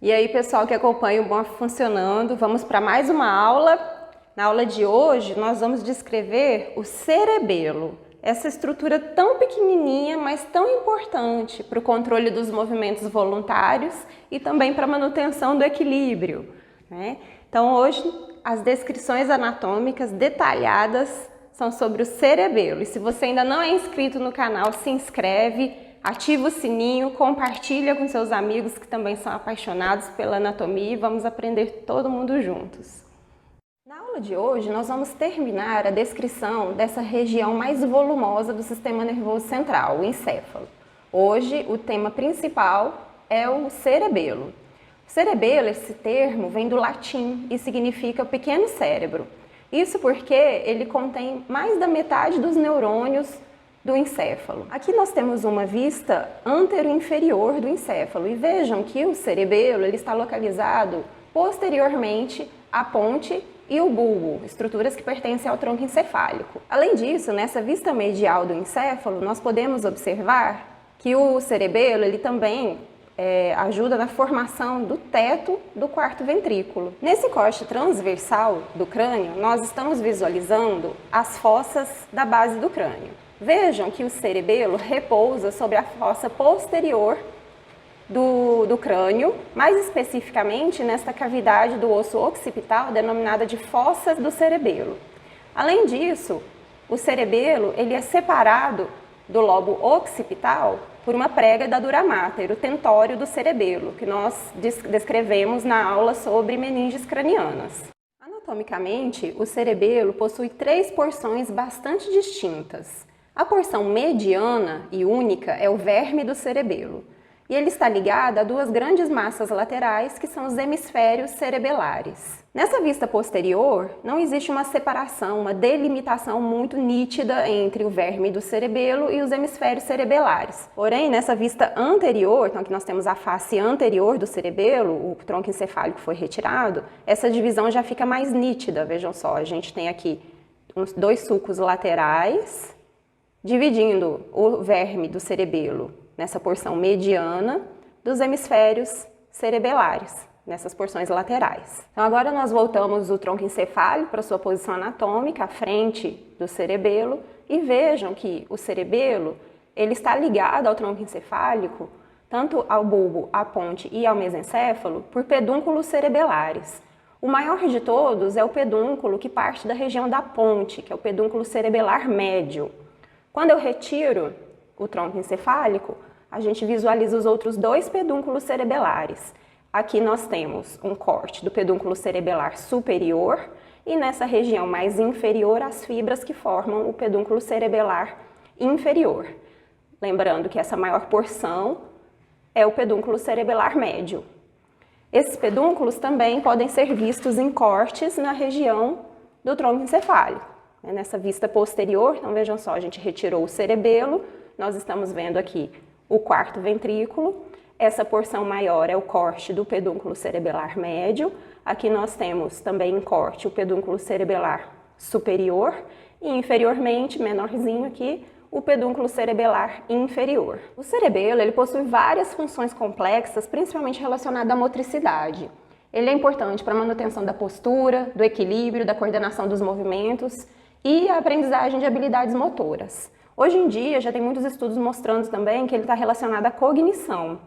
E aí, pessoal que acompanha o Bom Funcionando, vamos para mais uma aula. Na aula de hoje, nós vamos descrever o cerebelo, essa estrutura tão pequenininha, mas tão importante para o controle dos movimentos voluntários e também para a manutenção do equilíbrio, né? Então, hoje, as descrições anatômicas detalhadas são sobre o cerebelo. E se você ainda não é inscrito no canal, se inscreve, ativa o sininho, compartilha com seus amigos que também são apaixonados pela anatomia e vamos aprender todo mundo juntos. Na aula de hoje, nós vamos terminar a descrição dessa região mais volumosa do sistema nervoso central, o encéfalo. Hoje, o tema principal é o cerebelo. O cerebelo, esse termo, vem do latim e significa pequeno cérebro. Isso porque ele contém mais da metade dos neurônios do encéfalo. Aqui nós temos uma vista antero-inferior do encéfalo e vejam que o cerebelo ele está localizado posteriormente à ponte e o bulbo, estruturas que pertencem ao tronco encefálico. Além disso, nessa vista medial do encéfalo, nós podemos observar que o cerebelo ele também ajuda na formação do teto do quarto ventrículo. Nesse corte transversal do crânio, nós estamos visualizando as fossas da base do crânio. Vejam que o cerebelo repousa sobre a fossa posterior do crânio, mais especificamente nesta cavidade do osso occipital, denominada de fossa do cerebelo. Além disso, o cerebelo ele é separado do lobo occipital por uma prega da dura mater, o tentório do cerebelo, que nós descrevemos na aula sobre meninges cranianas. Anatomicamente, o cerebelo possui três porções bastante distintas. A porção mediana e única é o verme do cerebelo, e ele está ligado a duas grandes massas laterais, que são os hemisférios cerebelares. Nessa vista posterior, não existe uma separação, uma delimitação muito nítida entre o verme do cerebelo e os hemisférios cerebelares. Porém, nessa vista anterior, então aqui nós temos a face anterior do cerebelo, o tronco encefálico foi retirado, essa divisão já fica mais nítida. Vejam só, a gente tem aqui dois sulcos laterais, dividindo o verme do cerebelo nessa porção mediana dos hemisférios cerebelares, nessas porções laterais. Então agora nós voltamos o tronco encefálico para sua posição anatômica, à frente do cerebelo, e vejam que o cerebelo ele está ligado ao tronco encefálico, tanto ao bulbo, à ponte e ao mesencéfalo, por pedúnculos cerebelares. O maior de todos é o pedúnculo que parte da região da ponte, que é o pedúnculo cerebelar médio. Quando eu retiro o tronco encefálico, a gente visualiza os outros dois pedúnculos cerebelares. Aqui nós temos um corte do pedúnculo cerebelar superior e nessa região mais inferior as fibras que formam o pedúnculo cerebelar inferior. Lembrando que essa maior porção é o pedúnculo cerebelar médio. Esses pedúnculos também podem ser vistos em cortes na região do tronco encefálico. Nessa vista posterior, então vejam só, a gente retirou o cerebelo, nós estamos vendo aqui o quarto ventrículo, essa porção maior é o corte do pedúnculo cerebelar médio, aqui nós temos também em corte o pedúnculo cerebelar superior e inferiormente, menorzinho aqui, o pedúnculo cerebelar inferior. O cerebelo ele possui várias funções complexas, principalmente relacionadas à motricidade. Ele é importante para a manutenção da postura, do equilíbrio, da coordenação dos movimentos e a aprendizagem de habilidades motoras. Hoje em dia já tem muitos estudos mostrando também que ele está relacionado à cognição.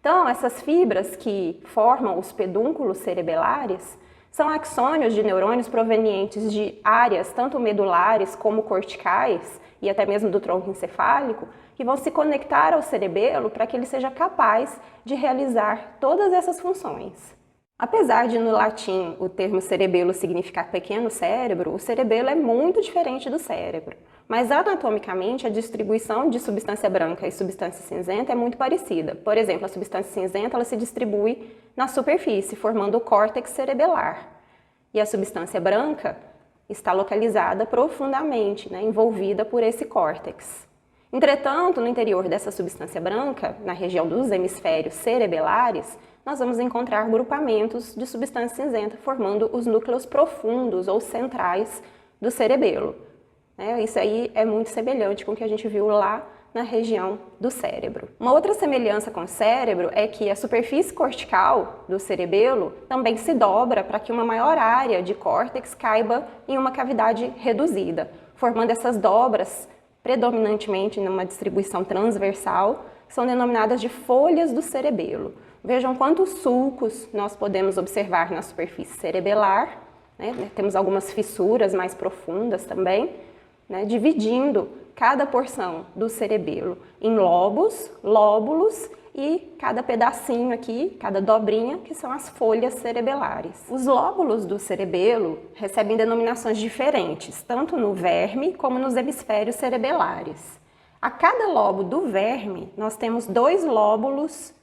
Então, essas fibras que formam os pedúnculos cerebelares são axônios de neurônios provenientes de áreas tanto medulares como corticais e até mesmo do tronco encefálico, que vão se conectar ao cerebelo para que ele seja capaz de realizar todas essas funções. Apesar de no latim o termo cerebelo significar pequeno cérebro, o cerebelo é muito diferente do cérebro. Mas anatomicamente a distribuição de substância branca e substância cinzenta é muito parecida. Por exemplo, a substância cinzenta ela se distribui na superfície, formando o córtex cerebelar. E a substância branca está localizada profundamente, envolvida por esse córtex. Entretanto, no interior dessa substância branca, na região dos hemisférios cerebelares, nós vamos encontrar grupamentos de substância cinzenta formando os núcleos profundos ou centrais do cerebelo. Isso aí é muito semelhante com o que a gente viu lá na região do cérebro. Uma outra semelhança com o cérebro é que a superfície cortical do cerebelo também se dobra para que uma maior área de córtex caiba em uma cavidade reduzida, formando essas dobras predominantemente numa distribuição transversal, que são denominadas de folhas do cerebelo. Vejam quantos sulcos nós podemos observar na superfície cerebelar, né? Temos algumas fissuras mais profundas também, né? Dividindo cada porção do cerebelo em lobos, lóbulos e cada pedacinho aqui, cada dobrinha, que são as folhas cerebelares. Os lóbulos do cerebelo recebem denominações diferentes, tanto no verme como nos hemisférios cerebelares. A cada lobo do verme, nós temos 2 lóbulos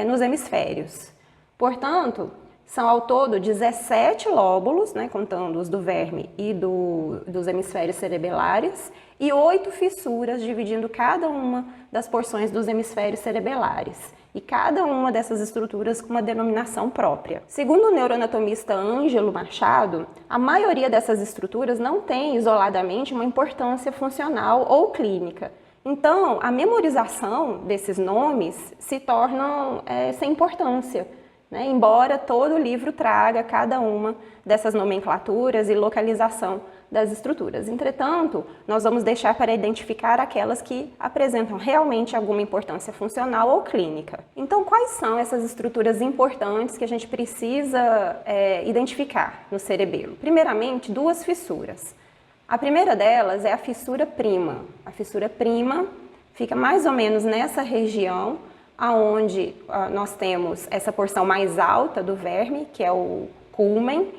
nos hemisférios. Portanto, são ao todo 17 lóbulos, né, contando os do verme e dos hemisférios cerebelares, e 8 fissuras dividindo cada uma das porções dos hemisférios cerebelares. E cada uma dessas estruturas com uma denominação própria. Segundo o neuroanatomista Ângelo Machado, a maioria dessas estruturas não tem isoladamente uma importância funcional ou clínica. Então, a memorização desses nomes se torna sem importância, né? Embora todo o livro traga cada uma dessas nomenclaturas e localização das estruturas. Entretanto, nós vamos deixar para identificar aquelas que apresentam realmente alguma importância funcional ou clínica. Então, quais são essas estruturas importantes que a gente precisa identificar no cerebelo? Primeiramente, 2 fissuras. A primeira delas é a fissura prima. A fissura prima fica mais ou menos nessa região aonde nós temos essa porção mais alta do verme, que é o culmen,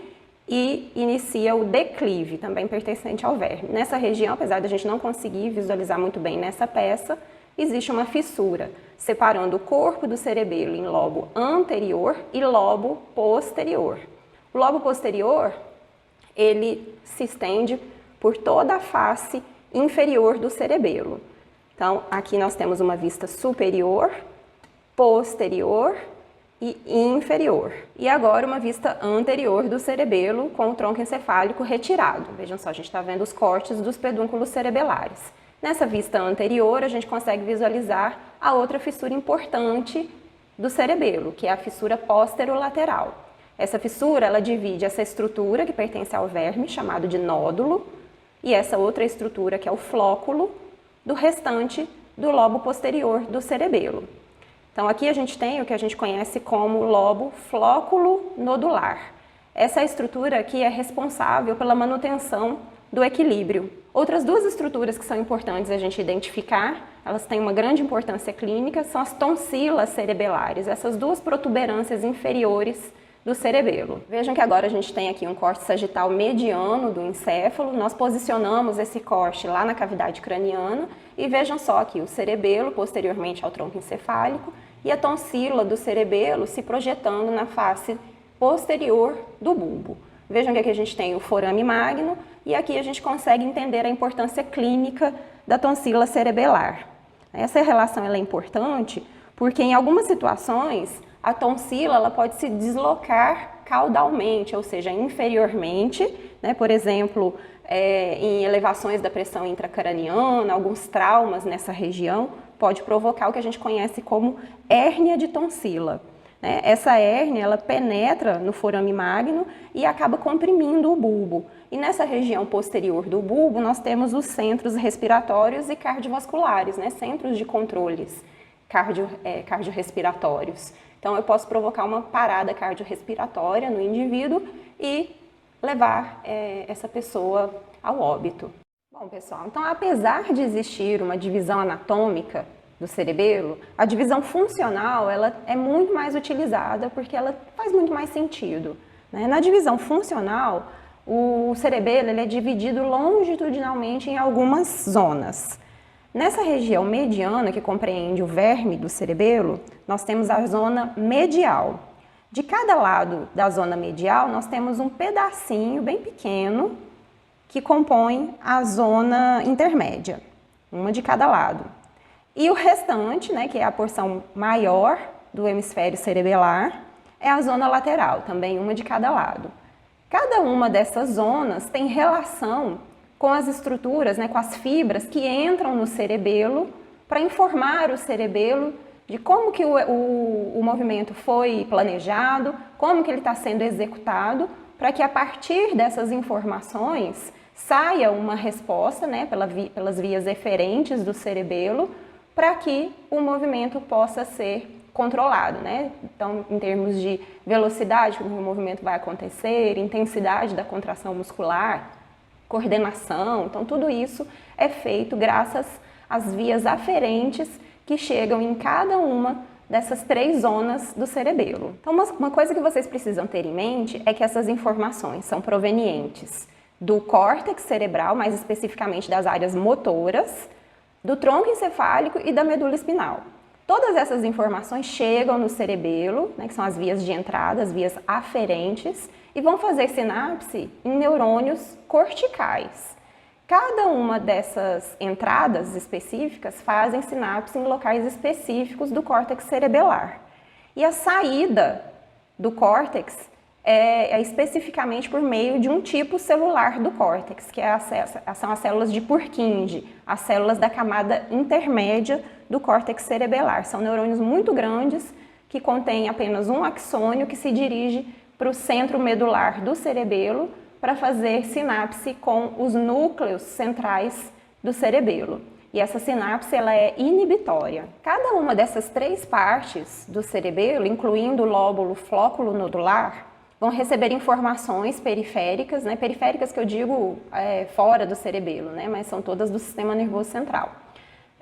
e inicia o declive, também pertencente ao verme. Nessa região, apesar de a gente não conseguir visualizar muito bem nessa peça, existe uma fissura, separando o corpo do cerebelo em lobo anterior e lobo posterior. O lobo posterior, ele se estende por toda a face inferior do cerebelo. Então, aqui nós temos uma vista superior, posterior e inferior. E agora uma vista anterior do cerebelo com o tronco encefálico retirado. Vejam só, a gente está vendo os cortes dos pedúnculos cerebelares. Nessa vista anterior, a gente consegue visualizar a outra fissura importante do cerebelo, que é a fissura posterolateral. Essa fissura, ela divide essa estrutura que pertence ao verme, chamado de nódulo, e essa outra estrutura, que é o flóculo, do restante do lobo posterior do cerebelo. Então, aqui a gente tem o que a gente conhece como lobo flóculo nodular. Essa estrutura aqui é responsável pela manutenção do equilíbrio. Outras 2 estruturas que são importantes a gente identificar, elas têm uma grande importância clínica, são as tonsilas cerebelares, essas 2 protuberâncias inferiores do cerebelo. Vejam que agora a gente tem aqui um corte sagital mediano do encéfalo, nós posicionamos esse corte lá na cavidade craniana e vejam só aqui o cerebelo posteriormente ao tronco encefálico e a tonsila do cerebelo se projetando na face posterior do bulbo. Vejam que aqui a gente tem o forame magno e aqui a gente consegue entender a importância clínica da tonsila cerebelar. Essa relação ela é importante porque em algumas situações a tonsila ela pode se deslocar caudalmente, ou seja, inferiormente, né? Por exemplo, em elevações da pressão intracraniana, alguns traumas nessa região, pode provocar o que a gente conhece como hérnia de tonsila. Né? Essa hérnia ela penetra no forame magno e acaba comprimindo o bulbo. E nessa região posterior do bulbo nós temos os centros respiratórios e cardiovasculares, né? Centros de controles cardiorrespiratórios. Então, eu posso provocar uma parada cardiorrespiratória no indivíduo e levar essa pessoa ao óbito. Bom, pessoal, então, apesar de existir uma divisão anatômica do cerebelo, a divisão funcional ela é muito mais utilizada porque ela faz muito mais sentido. Né? Na divisão funcional, o cerebelo ele é dividido longitudinalmente em algumas zonas. Nessa região mediana, que compreende o verme do cerebelo, nós temos a zona medial. De cada lado da zona medial, nós temos um pedacinho bem pequeno que compõe a zona intermédia, uma de cada lado. E o restante, né, que é a porção maior do hemisfério cerebelar, é a zona lateral, também uma de cada lado. Cada uma dessas zonas tem relação com as estruturas, né, com as fibras que entram no cerebelo para informar o cerebelo de como que o movimento foi planejado, como que ele está sendo executado, para que a partir dessas informações saia uma resposta, né, pelas vias eferentes do cerebelo, para que o movimento possa ser controlado, né? Então, em termos de velocidade, como o movimento vai acontecer, intensidade da contração muscular, coordenação, então tudo isso é feito graças às vias aferentes que chegam em cada uma dessas 3 zonas do cerebelo. Então, uma coisa que vocês precisam ter em mente é que essas informações são provenientes do córtex cerebral, mais especificamente das áreas motoras, do tronco encefálico e da medula espinal. Todas essas informações chegam no cerebelo, né, que são as vias de entrada, as vias aferentes, e vão fazer sinapse em neurônios corticais. Cada uma dessas entradas específicas fazem sinapse em locais específicos do córtex cerebelar. E a saída do córtex é especificamente por meio de um tipo celular do córtex, que são as células de Purkinje, as células da camada intermédia do córtex cerebelar. São neurônios muito grandes que contêm apenas um axônio que se dirige para o centro medular do cerebelo para fazer sinapse com os núcleos centrais do cerebelo. E essa sinapse ela é inibitória. Cada uma dessas 3 partes do cerebelo, incluindo o lóbulo flóculo nodular, vão receber informações periféricas, né? Periféricas que eu digo fora do cerebelo, né? Mas são todas do sistema nervoso central.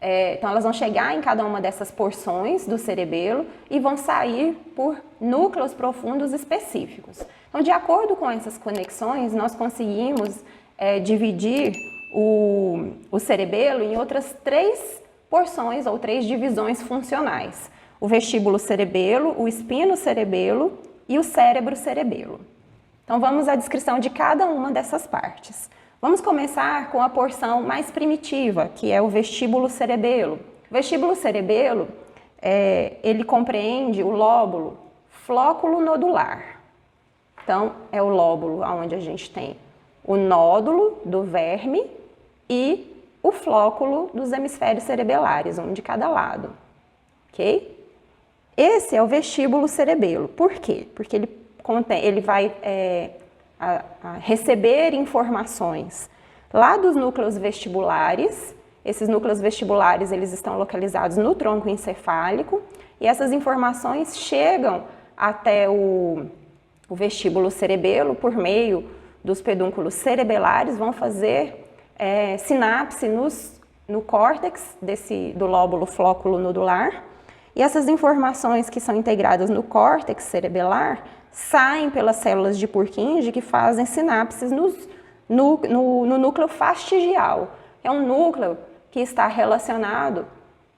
Então elas vão chegar em cada uma dessas porções do cerebelo e vão sair por núcleos profundos específicos. Então, de acordo com essas conexões, nós conseguimos dividir o cerebelo em outras 3 porções ou 3 divisões funcionais. O vestíbulo cerebelo, o espino cerebelo e o cérebro cerebelo. Então vamos à descrição de cada uma dessas partes. Vamos começar com a porção mais primitiva, que é o vestíbulo cerebelo. O vestíbulo cerebelo, ele compreende o lóbulo flóculo nodular. Então, é o lóbulo onde a gente tem o nódulo do verme e o flóculo dos hemisférios cerebelares, um de cada lado, ok? Esse é o vestíbulo cerebelo. Por quê? Porque ele vai receber informações lá dos núcleos vestibulares. Esses núcleos vestibulares eles estão localizados no tronco encefálico e essas informações chegam até o vestíbulo cerebelo por meio dos pedúnculos cerebelares, vão fazer sinapse no córtex do lóbulo flóculo nodular. E essas informações que são integradas no córtex cerebelar saem pelas células de Purkinje que fazem sinapses no núcleo fastigial. É um núcleo que está relacionado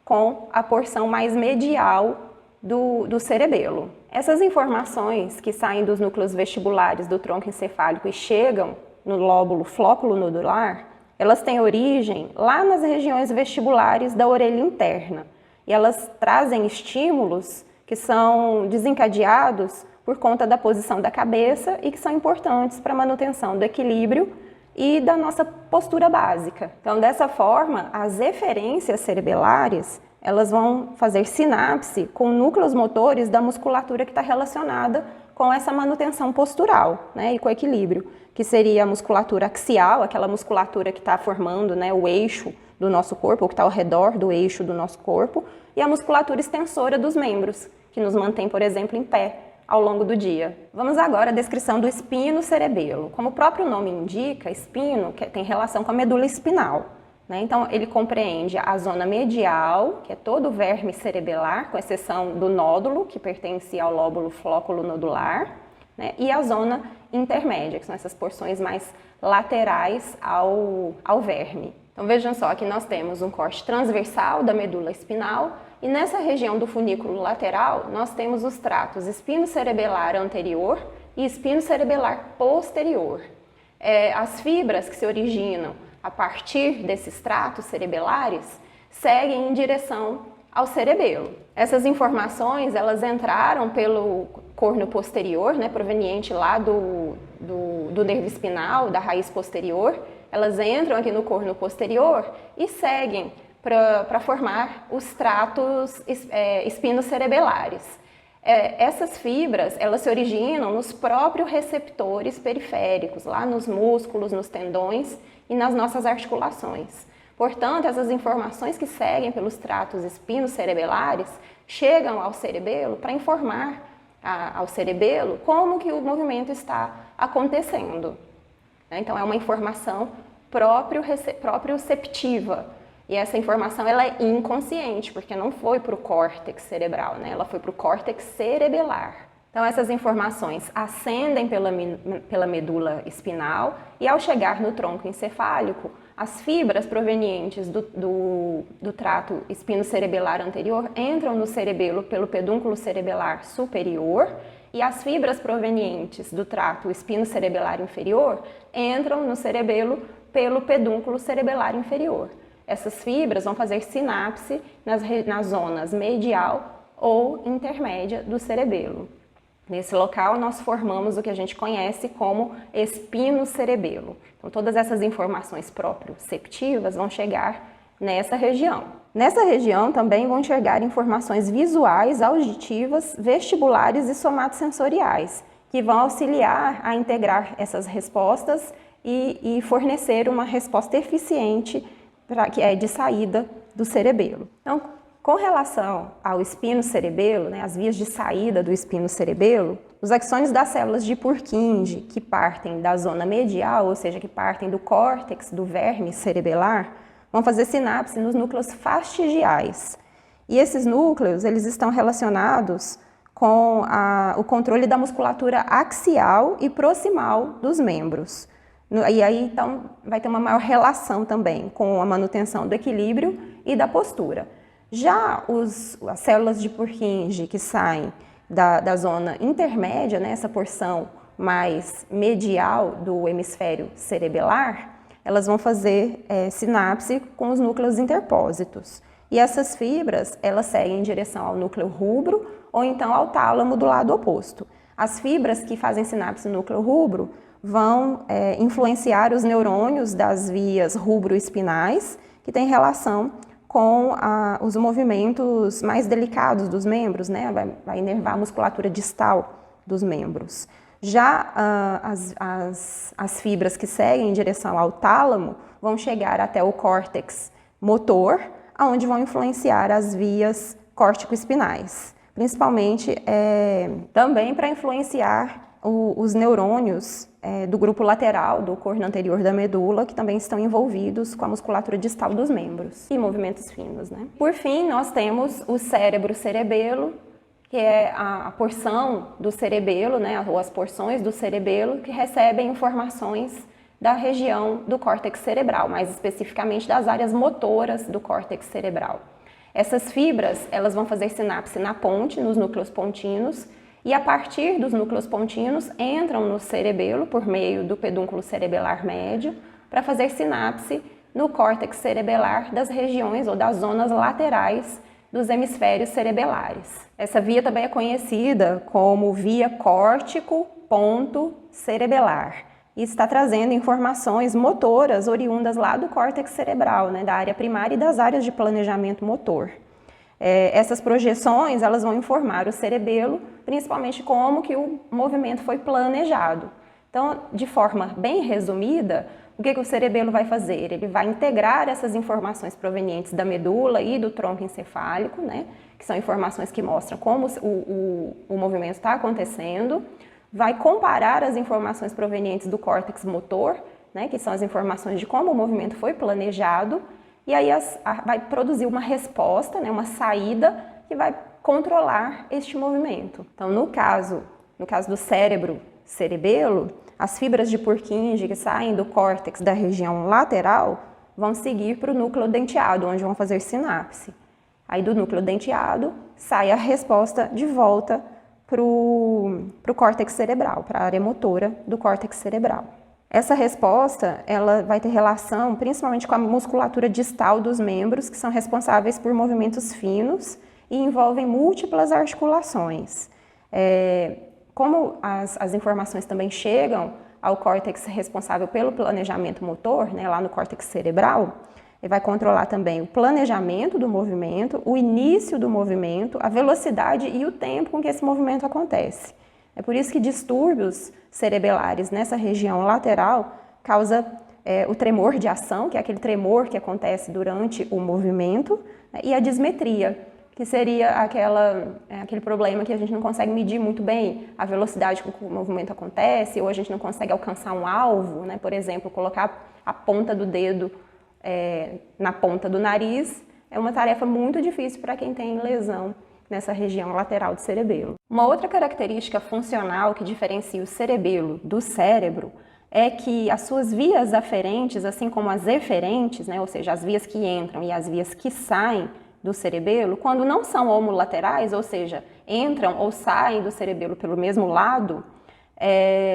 com a porção mais medial do cerebelo. Essas informações que saem dos núcleos vestibulares do tronco encefálico e chegam no lóbulo flóculo nodular, elas têm origem lá nas regiões vestibulares da orelha interna. E elas trazem estímulos que são desencadeados por conta da posição da cabeça e que são importantes para a manutenção do equilíbrio e da nossa postura básica. Então, dessa forma, as eferências cerebelares, elas vão fazer sinapse com núcleos motores da musculatura que está relacionada com essa manutenção postural, né, e com o equilíbrio, que seria a musculatura axial, aquela musculatura que está formando, né, o eixo do nosso corpo, ou que está ao redor do eixo do nosso corpo, e a musculatura extensora dos membros, que nos mantém, por exemplo, em pé ao longo do dia. Vamos agora à descrição do espino cerebelo. Como o próprio nome indica, espino tem relação com a medula espinal, né? Então, ele compreende a zona medial, que é todo o verme cerebelar, com exceção do nódulo, que pertence ao lóbulo flóculo nodular, né? E a zona intermédia, que são essas porções mais laterais ao verme. Então vejam só, aqui nós temos um corte transversal da medula espinal e nessa região do funículo lateral nós temos os tratos espino cerebelar anterior e espino cerebelar posterior. As fibras que se originam a partir desses tratos cerebelares seguem em direção ao cerebelo. Essas informações elas entraram pelo corno posterior, né, proveniente lá do nervo espinal, da raiz posterior. Elas entram aqui no corno posterior e seguem para formar os tratos espinocerebelares. Essas fibras, elas se originam nos próprios receptores periféricos, lá nos músculos, nos tendões e nas nossas articulações. Portanto, essas informações que seguem pelos tratos espinocerebelares chegam ao cerebelo para informar ao cerebelo como que o movimento está acontecendo. Então, é uma informação proprioceptiva. E essa informação ela é inconsciente, porque não foi para o córtex cerebral, né? Ela foi para o córtex cerebelar. Então, essas informações ascendem pela medula espinal e, ao chegar no tronco encefálico, as fibras provenientes do trato espinocerebelar anterior entram no cerebelo pelo pedúnculo cerebelar superior e as fibras provenientes do trato espinocerebelar inferior entram no cerebelo pelo pedúnculo cerebelar inferior. Essas fibras vão fazer sinapse nas zonas medial ou intermédia do cerebelo. Nesse local, nós formamos o que a gente conhece como espinocerebelo. Então, todas essas informações proprioceptivas vão chegar nessa região. Nessa região também vão chegar informações visuais, auditivas, vestibulares e somatosensoriais, que vão auxiliar a integrar essas respostas e fornecer uma resposta eficiente que é de saída do cerebelo. Então, com relação ao espinocerebelo, né, as vias de saída do espinocerebelo, os axônios das células de Purkinje, que partem da zona medial, ou seja, que partem do córtex do verme cerebelar, vão fazer sinapse nos núcleos fastigiais. E esses núcleos, eles estão relacionados com o controle da musculatura axial e proximal dos membros. E aí, então, vai ter uma maior relação também com a manutenção do equilíbrio e da postura. Já as células de Purkinje que saem da zona intermédia, né, essa porção mais medial do hemisfério cerebelar, elas vão fazer sinapse com os núcleos interpósitos. E essas fibras, elas seguem em direção ao núcleo rubro ou então ao tálamo do lado oposto. As fibras que fazem sinapse no núcleo rubro vão influenciar os neurônios das vias rubroespinais, que tem relação com os movimentos mais delicados dos membros, né? Vai inervar a musculatura distal dos membros. Já as fibras que seguem em direção ao tálamo vão chegar até o córtex motor, onde vão influenciar as vias córtico-espinais, principalmente também para influenciar os neurônios do grupo lateral, do corno anterior da medula, que também estão envolvidos com a musculatura distal dos membros e movimentos finos, né? Por fim, nós temos o cérebro-cerebelo, que é a porção do cerebelo, né, ou as porções do cerebelo que recebem informações da região do córtex cerebral, mais especificamente das áreas motoras do córtex cerebral. Essas fibras, elas vão fazer sinapse na ponte, nos núcleos pontinos, e a partir dos núcleos pontinos entram no cerebelo por meio do pedúnculo cerebelar médio para fazer sinapse no córtex cerebelar das regiões ou das zonas laterais dos hemisférios cerebelares. Essa via também é conhecida como via córtico-ponto-cerebelar e está trazendo informações motoras oriundas lá do córtex cerebral, né, da área primária e das áreas de planejamento motor. Essas projeções, elas vão informar o cerebelo, principalmente como que o movimento foi planejado. Então, de forma bem resumida, o que o cerebelo vai fazer? Ele vai integrar essas informações provenientes da medula e do tronco encefálico, né, que são informações que mostram como o movimento está acontecendo, vai comparar as informações provenientes do córtex motor, né, que são as informações de como o movimento foi planejado, e aí vai produzir uma resposta, né, uma saída que vai controlar este movimento. Então, no caso do cérebro-cerebelo, as fibras de Purkinje que saem do córtex da região lateral vão seguir para o núcleo denteado, onde vão fazer sinapse. Aí do núcleo denteado sai a resposta de volta para o córtex cerebral, para a área motora do córtex cerebral. Essa resposta, ela vai ter relação principalmente com a musculatura distal dos membros, que são responsáveis por movimentos finos e envolvem múltiplas articulações. Como as informações também chegam ao córtex responsável pelo planejamento motor, né, lá no córtex cerebral, Ele vai controlar também o planejamento do movimento, o início do movimento, a velocidade e o tempo com que esse movimento acontece. É por isso que distúrbios cerebelares nessa região lateral causa o tremor de ação, que é aquele tremor que acontece durante o movimento, né, e a dismetria, que seria aquele problema que a gente não consegue medir muito bem a velocidade com que o movimento acontece, ou a gente não consegue alcançar um alvo, né? Por exemplo, colocar a ponta do dedo na ponta do nariz é uma tarefa muito difícil para quem tem lesão nessa região lateral do cerebelo. Uma outra característica funcional que diferencia o cerebelo do cérebro é que as suas vias aferentes, assim como as eferentes, né, ou seja, as vias que entram e as vias que saem do cerebelo, quando não são homolaterais, ou seja, entram ou saem do cerebelo pelo mesmo lado,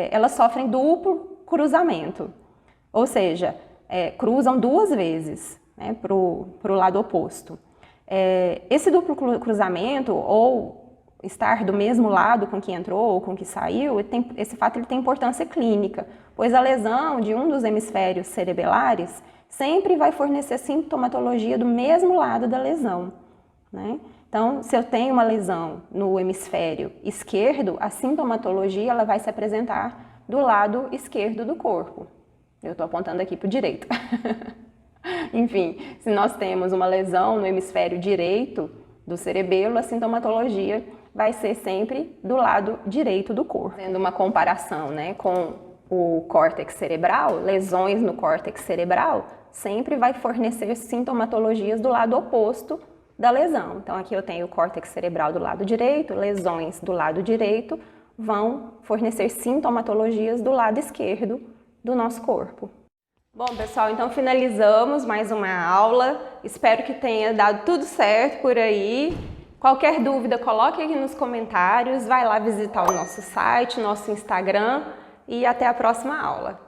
elas sofrem duplo cruzamento, ou seja, cruzam duas vezes, né, para o lado oposto. Esse duplo cruzamento, ou estar do mesmo lado com que entrou ou com que saiu, esse fato ele tem importância clínica, pois a lesão de um dos hemisférios cerebelares sempre vai fornecer sintomatologia do mesmo lado da lesão, né? Então, se eu tenho uma lesão no hemisfério esquerdo, a sintomatologia ela vai se apresentar do lado esquerdo do corpo. Eu estou apontando aqui para o direito. Enfim, se nós temos uma lesão no hemisfério direito do cerebelo, a sintomatologia vai ser sempre do lado direito do corpo. Fazendo uma comparação, né, com o córtex cerebral, lesões no córtex cerebral sempre vai fornecer sintomatologias do lado oposto da lesão. Então aqui eu tenho o córtex cerebral do lado direito, lesões do lado direito vão fornecer sintomatologias do lado esquerdo do nosso corpo. Bom, pessoal, então finalizamos mais uma aula. Espero que tenha dado tudo certo por aí. Qualquer dúvida, coloque aqui nos comentários. Vai lá visitar o nosso site, nosso Instagram e até a próxima aula.